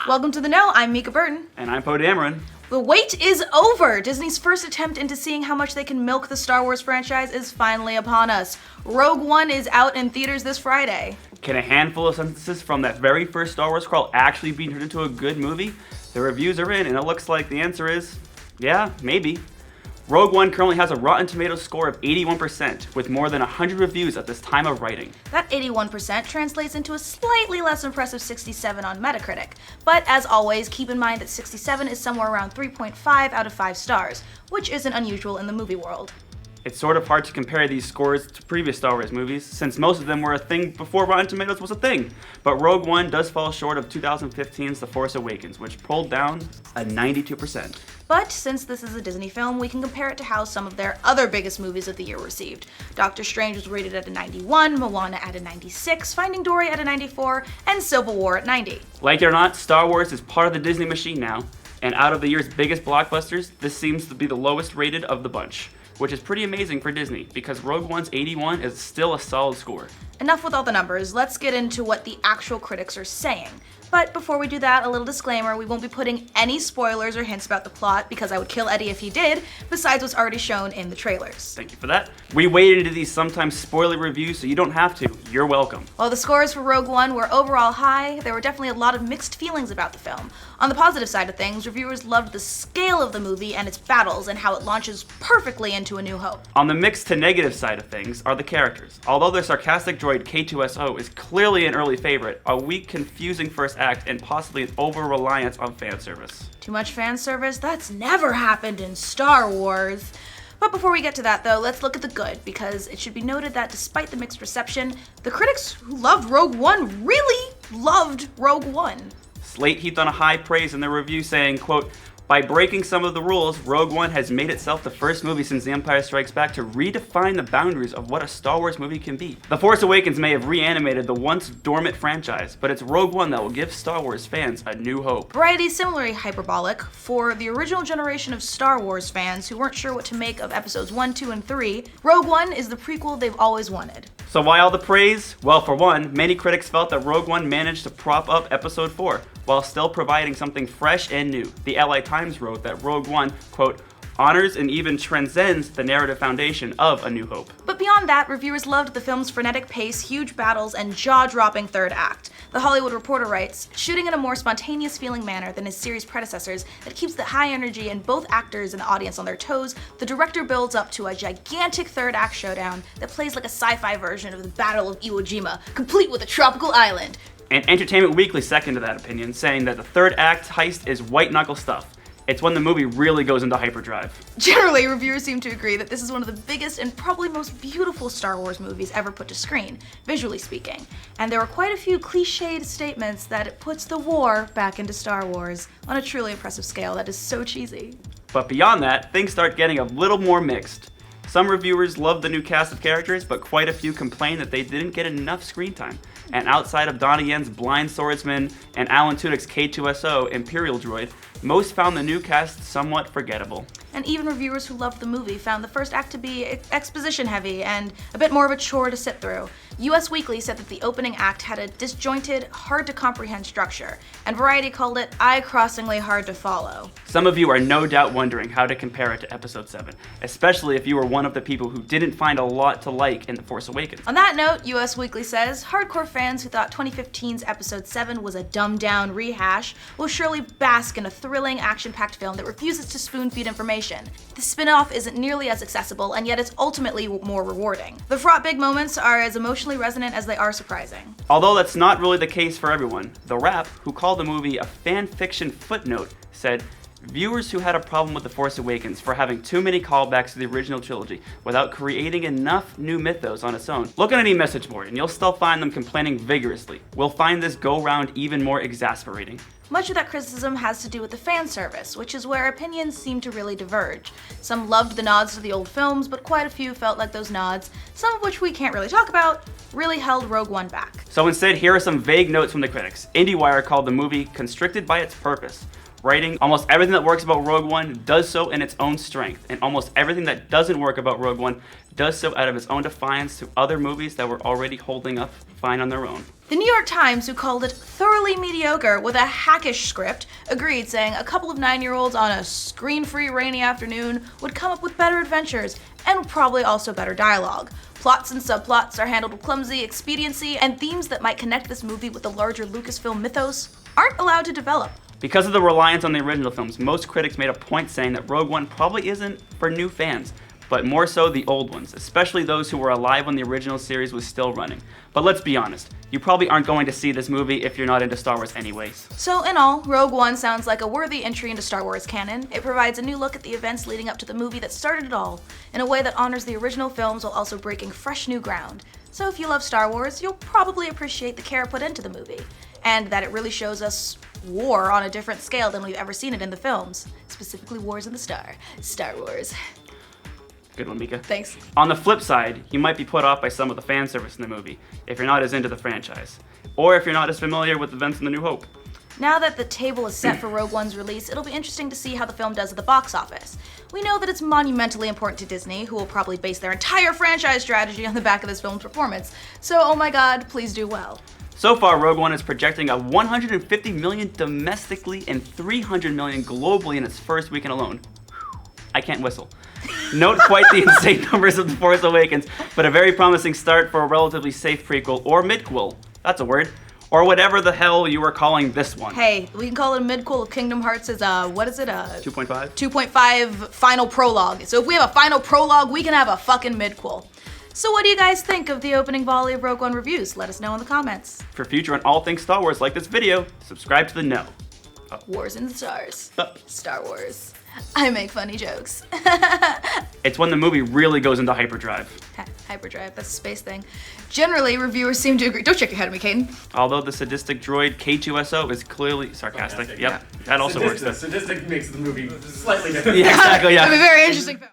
Welcome to The Know, I'm Mica Burton. And I'm Poe Dameron. The wait is over! Disney's first attempt into seeing how much they can milk the Star Wars franchise is finally upon us. Rogue One is out in theaters this Friday. Can a handful of sentences from that very first Star Wars crawl actually be turned into a good movie? The reviews are in, and it looks like the answer is, yeah, maybe. Rogue One currently has a Rotten Tomatoes score of 81%, with more than 100 reviews at this time of writing. That 81% translates into a slightly less impressive 67 on Metacritic. But as always, keep in mind that 67 is somewhere around 3.5 out of 5 stars, which isn't unusual in the movie world. It's sort of hard to compare these scores to previous Star Wars movies, since most of them were a thing before Rotten Tomatoes was a thing. But Rogue One does fall short of 2015's The Force Awakens, which pulled down a 92%. But since this is a Disney film, we can compare it to how some of their other biggest movies of the year were received. Doctor Strange was rated at a 91, Moana at a 96, Finding Dory at a 94, and Civil War at 90. Like it or not, Star Wars is part of the Disney machine now, and out of the year's biggest blockbusters, this seems to be the lowest rated of the bunch, which is pretty amazing for Disney, because Rogue One's 81 is still a solid score. Enough with all the numbers, let's get into what the actual critics are saying. But before we do that, a little disclaimer, we won't be putting any spoilers or hints about the plot, because I would kill Eddy if he did, besides what's already shown in the trailers. Thank you for that. We waded into these sometimes spoiler reviews, so you don't have to. You're welcome. While the scores for Rogue One were overall high, there were definitely a lot of mixed feelings about the film. On the positive side of things, reviewers loved the scale of the movie and its battles and how it launches perfectly into A New Hope. On the mixed to negative side of things are the characters. Although their sarcastic droid K2SO is clearly an early favorite, a weak, confusing first act and possibly an over-reliance on fan service. Too much fan service? That's never happened in Star Wars. But before we get to that though, let's look at the good, because it should be noted that despite the mixed reception, the critics who loved Rogue One really loved Rogue One. Slate heaped on a high praise in their review saying, quote, "By breaking some of the rules, Rogue One has made itself the first movie since The Empire Strikes Back to redefine the boundaries of what a Star Wars movie can be. The Force Awakens may have reanimated the once dormant franchise, but it's Rogue One that will give Star Wars fans a new hope." Variety is similarly hyperbolic. For the original generation of Star Wars fans who weren't sure what to make of episodes 1, 2, and 3, Rogue One is the prequel they've always wanted. So why all the praise? Well, for one, many critics felt that Rogue One managed to prop up Episode 4, while still providing something fresh and new. The LA Times wrote that Rogue One, quote, "honors and even transcends the narrative foundation of A New Hope." But beyond that, reviewers loved the film's frenetic pace, huge battles, and jaw-dropping third act. The Hollywood Reporter writes, "Shooting in a more spontaneous feeling manner than his series predecessors that keeps the high energy in both actors and the audience on their toes, the director builds up to a gigantic third act showdown that plays like a sci-fi version of the Battle of Iwo Jima, complete with a tropical island." And Entertainment Weekly seconded that opinion, saying that the third act heist is white-knuckle stuff. It's when the movie really goes into hyperdrive. Generally, reviewers seem to agree that this is one of the biggest and probably most beautiful Star Wars movies ever put to screen, visually speaking. And there were quite a few cliched statements that it puts the war back into Star Wars on a truly impressive scale that is so cheesy. But beyond that, things start getting a little more mixed. Some reviewers loved the new cast of characters, but quite a few complained that they didn't get enough screen time. And outside of Donnie Yen's blind swordsman and Alan Tudyk's K2SO Imperial droid, most found the new cast somewhat forgettable. And even reviewers who loved the movie found the first act to be exposition heavy and a bit more of a chore to sit through. US Weekly said that the opening act had a disjointed, hard to comprehend structure, and Variety called it eye-crossingly hard to follow. Some of you are no doubt wondering how to compare it to Episode 7, especially if you were one of the people who didn't find a lot to like in The Force Awakens. On that note, US Weekly says, hardcore fans who thought 2015's Episode 7 was a dumbed-down rehash will surely bask in a thrilling, action-packed film that refuses to spoon-feed information. The spin-off isn't nearly as accessible, and yet it's ultimately more rewarding. The fraught big moments are as emotionally resonant as they are surprising. Although that's not really the case for everyone, The Wrap, who called the movie a fan fiction footnote, said, "Viewers who had a problem with The Force Awakens for having too many callbacks to the original trilogy without creating enough new mythos on its own, look at any message board and you'll still find them complaining vigorously. We'll find this go-round even more exasperating." Much of that criticism has to do with the fan service, which is where opinions seem to really diverge. Some loved the nods to the old films, but quite a few felt like those nods, some of which we can't really talk about, really held Rogue One back. So instead, here are some vague notes from the critics. IndieWire called the movie constricted by its purpose. Writing, almost everything that works about Rogue One does so in its own strength, and almost everything that doesn't work about Rogue One does so out of its own defiance to other movies that were already holding up fine on their own. The New York Times, who called it thoroughly mediocre with a hackish script, agreed, saying a couple of 9-year-olds on a screen-free rainy afternoon would come up with better adventures and probably also better dialogue. Plots and subplots are handled with clumsy expediency, and themes that might connect this movie with the larger Lucasfilm mythos aren't allowed to develop. Because of the reliance on the original films, most critics made a point saying that Rogue One probably isn't for new fans, but more so the old ones, especially those who were alive when the original series was still running. But let's be honest, you probably aren't going to see this movie if you're not into Star Wars anyways. So in all, Rogue One sounds like a worthy entry into Star Wars canon. It provides a new look at the events leading up to the movie that started it all, in a way that honors the original films while also breaking fresh new ground. So if you love Star Wars, you'll probably appreciate the care put into the movie, and that it really shows us war on a different scale than we've ever seen it in the films, specifically Wars in the Star Wars. Good one, Mica. Thanks. On the flip side, you might be put off by some of the fan service in the movie, if you're not as into the franchise, or if you're not as familiar with events in The New Hope. Now that the table is set for Rogue One's release, it'll be interesting to see how the film does at the box office. We know that it's monumentally important to Disney, who will probably base their entire franchise strategy on the back of this film's performance, so oh my god, please do well. So far, Rogue One is projecting a $150 million domestically and $300 million globally in its first weekend alone. I can't whistle. Note quite the insane numbers of The Force Awakens, but a very promising start for a relatively safe prequel, or midquel, that's a word, or whatever the hell you are calling this one. Hey, we can call it a midquel if Kingdom Hearts is 2.5? 2.5 final prologue. So if we have a final prologue, we can have a fucking midquel. So what do you guys think of the opening volley of Rogue One reviews? Let us know in the comments. For future and all things Star Wars like this video, subscribe to the Know. Wars in the Stars. Star Wars. I make funny jokes. It's when the movie really goes into hyperdrive. Hyperdrive, that's a space thing. Generally, reviewers seem to agree. Don't shake your head at me, Caden. Although the sadistic droid K2SO is clearly sarcastic. Yep, that also works. Sadistic makes the movie slightly different. Yeah, exactly, yeah. It'll be a very interesting film.